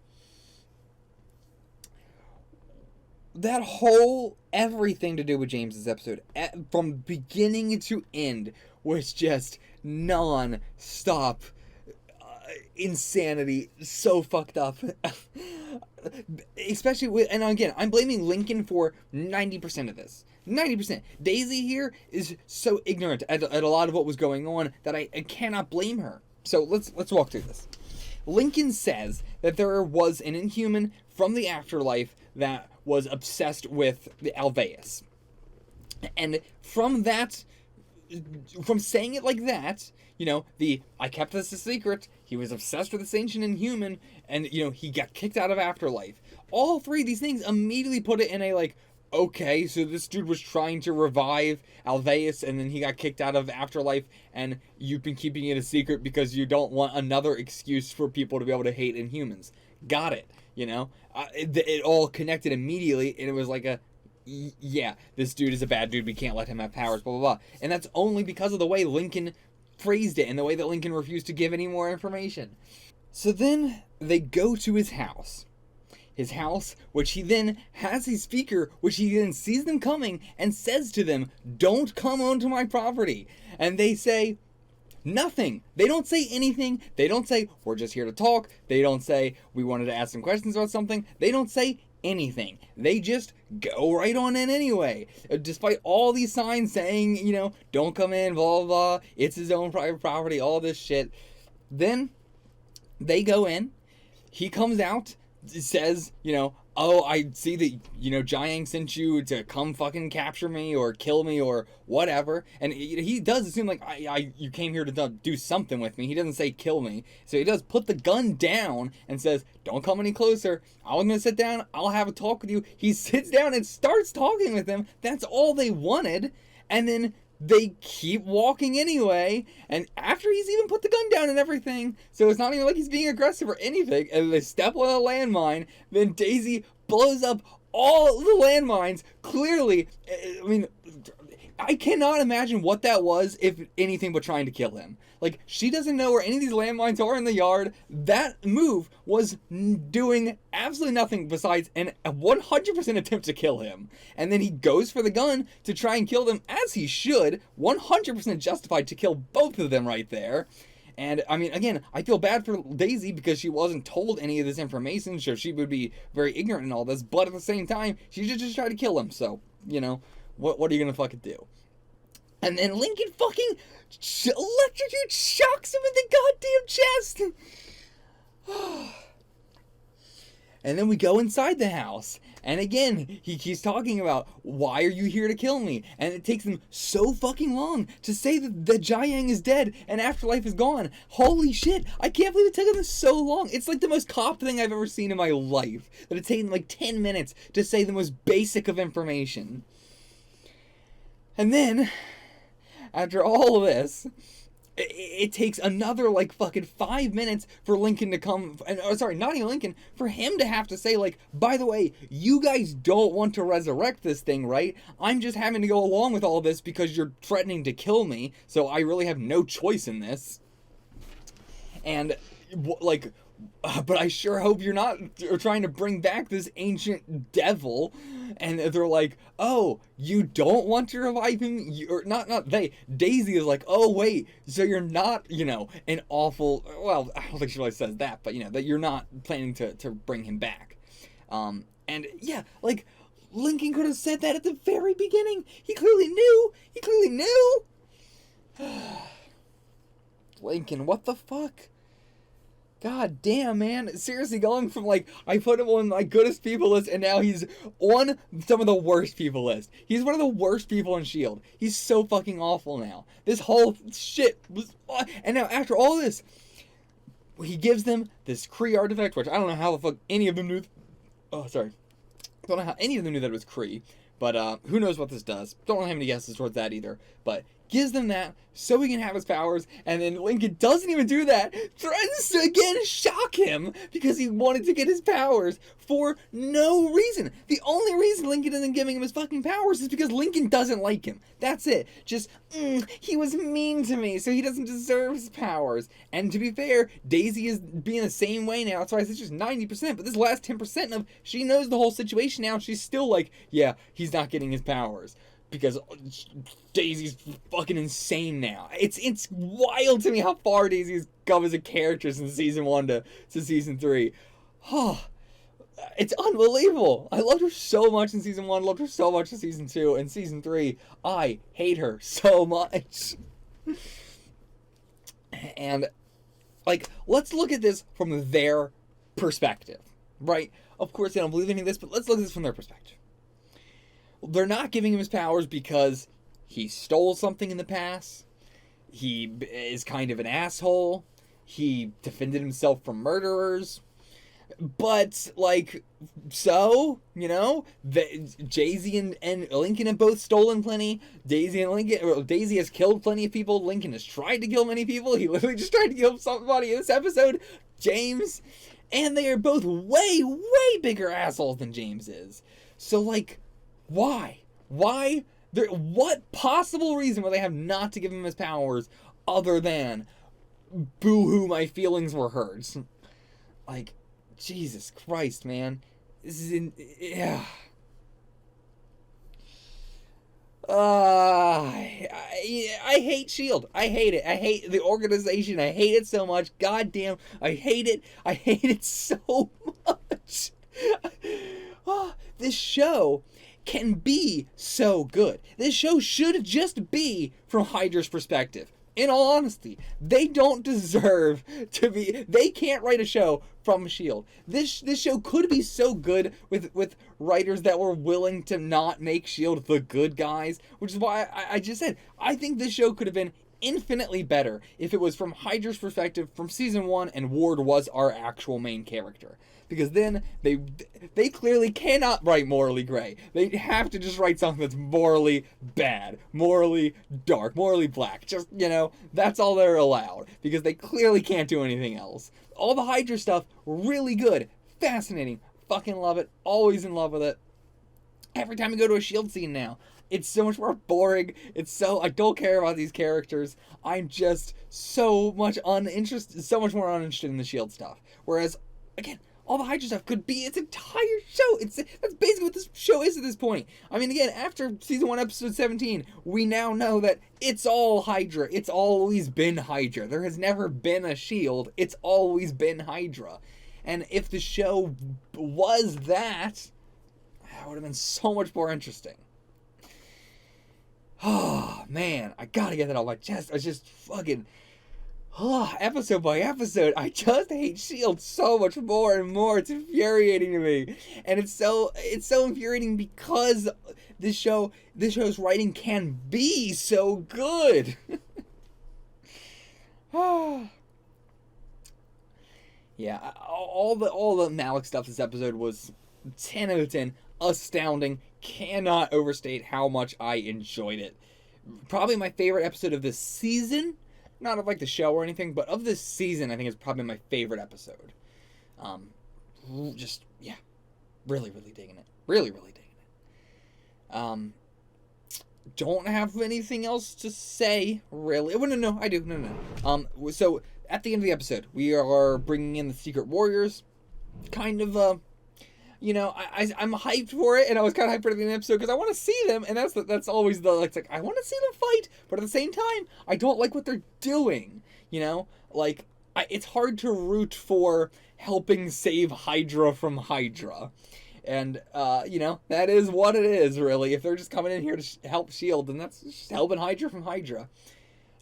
That whole everything to do with James's episode, from beginning to end, was just non-stop insanity. So fucked up. Especially with, and again, I'm blaming Lincoln for 90% of this. 90%. Daisy here is so ignorant at a lot of what was going on that I cannot blame her. So let's walk through this. Lincoln says that there was an Inhuman from the afterlife that was obsessed with the Alveus. And from saying it like that, I kept this a secret, he was obsessed with this ancient Inhuman, and, he got kicked out of Afterlife. All three of these things immediately put it in a, okay, so this dude was trying to revive Alveus, and then he got kicked out of Afterlife, and you've been keeping it a secret because you don't want another excuse for people to be able to hate Inhumans. Got it, it all connected immediately, and it was like yeah, this dude is a bad dude, we can't let him have powers, blah, blah, blah. And that's only because of the way Lincoln phrased it, and the way that Lincoln refused to give any more information. So then, they go to his house, which he then has a speaker, which he then sees them coming and says to them, don't come onto my property. And they say nothing. They don't say anything. They don't say, we're just here to talk. They don't say, we wanted to ask some questions about something. They don't say anything. They just go right on in anyway. Despite all these signs saying, don't come in, blah, blah, blah. It's his own private property, all this shit. Then they go in. He comes out. Says, oh, I see that, Jiang sent you to come fucking capture me or kill me or whatever. And he does assume, you came here to do something with me. He doesn't say kill me. So he does put the gun down and says, don't come any closer. I'm going to sit down. I'll have a talk with you. He sits down and starts talking with him. That's all they wanted. And then they keep walking anyway, and after he's even put the gun down and everything, so it's not even like he's being aggressive or anything, and they step on a landmine, then Daisy blows up all the landmines. Clearly, I cannot imagine what that was, if anything but trying to kill him. She doesn't know where any of these landmines are in the yard. That move was doing absolutely nothing besides a 100% attempt to kill him. And then he goes for the gun to try and kill them, as he should. 100% justified to kill both of them right there. And, again, I feel bad for Daisy because she wasn't told any of this information, so she would be very ignorant in all this. But at the same time, she just tried to kill him, so, what are you gonna fucking do? And then Lincoln fucking electrocute shocks him in the goddamn chest. And then we go inside the house. And again, he keeps talking about, why are you here to kill me? And it takes them so fucking long to say that Jiang is dead and Afterlife is gone. Holy shit, I can't believe it took them so long. It's like the most cop thing I've ever seen in my life. That it's taken 10 minutes to say the most basic of information. And then, after all of this, it takes another fucking 5 minutes for Lincoln to come, sorry, not even Lincoln, for him to have to say by the way, you guys don't want to resurrect this thing, right? I'm just having to go along with all this because you're threatening to kill me, so I really have no choice in this. And but I sure hope you're not trying to bring back this ancient devil. And they're like, oh, you don't want to revive him? Or not they. Daisy is like, oh, wait, so you're not, an awful, well, I don't think she really says that, but, that you're not planning to bring him back. And yeah, like, Lincoln could have said that at the very beginning. He clearly knew. Lincoln, what the fuck? God damn, man. Seriously, going from, like, I put him on my goodest people list, and now he's on some of the worst people list. He's one of the worst people in S.H.I.E.L.D. He's so fucking awful now. This whole shit was... And now, after all this, he gives them this Kree artifact, which I don't know how the fuck any of them knew... Oh, sorry. I don't know how any of them knew that it was Kree, but who knows what this does. Don't have any guesses towards that either, but... gives them that so he can have his powers, and then Lincoln doesn't even do that, threatens to again shock him because he wanted to get his powers for no reason. The only reason Lincoln isn't giving him his fucking powers is because Lincoln doesn't like him. That's it. Just, he was mean to me, so he doesn't deserve his powers. And to be fair, Daisy is being the same way now. That's why I said just 90%, but this last 10% of, she knows the whole situation now, and she's still like, yeah, he's not getting his powers. Because Daisy's fucking insane now. It's wild to me how far Daisy's come as a character since season 1 to season 3. Oh, it's unbelievable. I loved her so much in season 1, loved her so much in season 2, and season 3, I hate her so much. And, like, let's look at this from their perspective, right? Of course, they don't believe any of this, but let's look at this from their perspective. They're not giving him his powers because he stole something in the past. He is kind of an asshole. He defended himself from murderers. But, like, so, Daisy and Lincoln have both stolen plenty. Daisy has killed plenty of people. Lincoln has tried to kill many people. He literally just tried to kill somebody in this episode, James. And they are both way, way bigger assholes than James is. So, like... Why? What possible reason would they have not to give him his powers other than boo-hoo, my feelings were hurt? Like, Jesus Christ, man. This is yeah. I hate S.H.I.E.L.D. I hate it. I hate the organization. I hate it so much. Goddamn, I hate it. I hate it so much. This show can be so good. This show should just be from Hydra's perspective. In all honesty, they don't deserve to be... They can't write a show from S.H.I.E.L.D. This show could be so good with writers that were willing to not make S.H.I.E.L.D. the good guys, which is why I just said, I think this show could have been infinitely better if it was from Hydra's perspective from season 1 and Ward was our actual main character. Because then they clearly cannot write morally gray. They have to just write something that's morally bad, morally dark, morally black. Just, that's all they're allowed. Because they clearly can't do anything else. All the Hydra stuff, really good, fascinating, fucking love it, always in love with it. Every time I go to a S.H.I.E.L.D. scene now, it's so much more boring. I don't care about these characters. I'm just so much more uninterested in the S.H.I.E.L.D. stuff. Whereas, again, all the Hydra stuff could be its entire show. That's basically what this show is at this point. I mean, again, after season 1, episode 17, we now know that it's all Hydra. It's always been Hydra. There has never been a S.H.I.E.L.D. It's always been Hydra. And if the show was that would have been so much more interesting. Oh, man, I gotta get that off my chest. I just fucking... episode by episode, I just hate S.H.I.E.L.D. so much more and more. It's infuriating to me. And it's so infuriating because this show's writing can be so good. Yeah, all the Malik stuff this episode was 10 out of 10. Astounding. Cannot overstate how much I enjoyed it. Probably my favorite episode of this season. Not of like the show or anything, but of this season, I think it's probably my favorite episode. Just, yeah. Really, really digging it. Really, really digging it. Don't have anything else to say, really. Oh, no, I do. No. So, at the end of the episode, we are bringing in the Secret Warriors. Kind of, you know, I'm hyped for it, and I was kind of hyped for it in the episode because I want to see them, and that's always the, like, I want to see them fight, but at the same time, I don't like what they're doing, you know? Like, it's hard to root for helping save Hydra from Hydra. And, you know, that is what it is, really. If they're just coming in here to help S.H.I.E.L.D., then that's just helping Hydra from Hydra.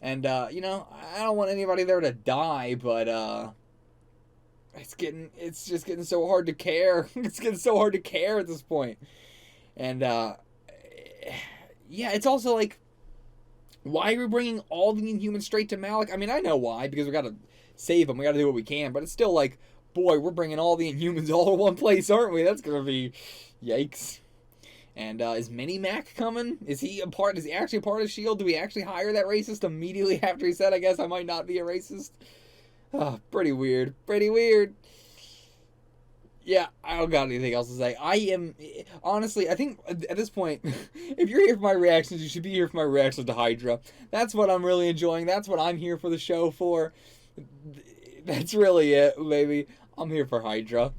And, you know, I don't want anybody there to die, but, it's just getting so hard to care. It's getting so hard to care at this point. And, yeah, it's also like, why are we bringing all the Inhumans straight to Malik? I mean, I know why, because we gotta save them, we gotta do what we can, but it's still like, boy, we're bringing all the Inhumans all in one place, aren't we? That's gonna be, yikes. And, is Mini-Mac coming? Is he actually a part of S.H.I.E.L.D? Do we actually hire that racist immediately after he said, I guess I might not be a racist? Oh, pretty weird. Pretty weird. Yeah, I don't got anything else to say. Honestly, I think at this point, if you're here for my reactions, you should be here for my reactions to Hydra. That's what I'm really enjoying. That's what I'm here for the show for. That's really it, baby. I'm here for Hydra.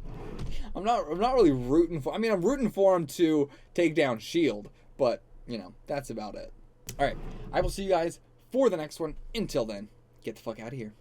I'm not really rooting for, I mean, I'm rooting for him to take down S.H.I.E.L.D, but, you know, that's about it. Alright, I will see you guys for the next one. Until then, get the fuck out of here.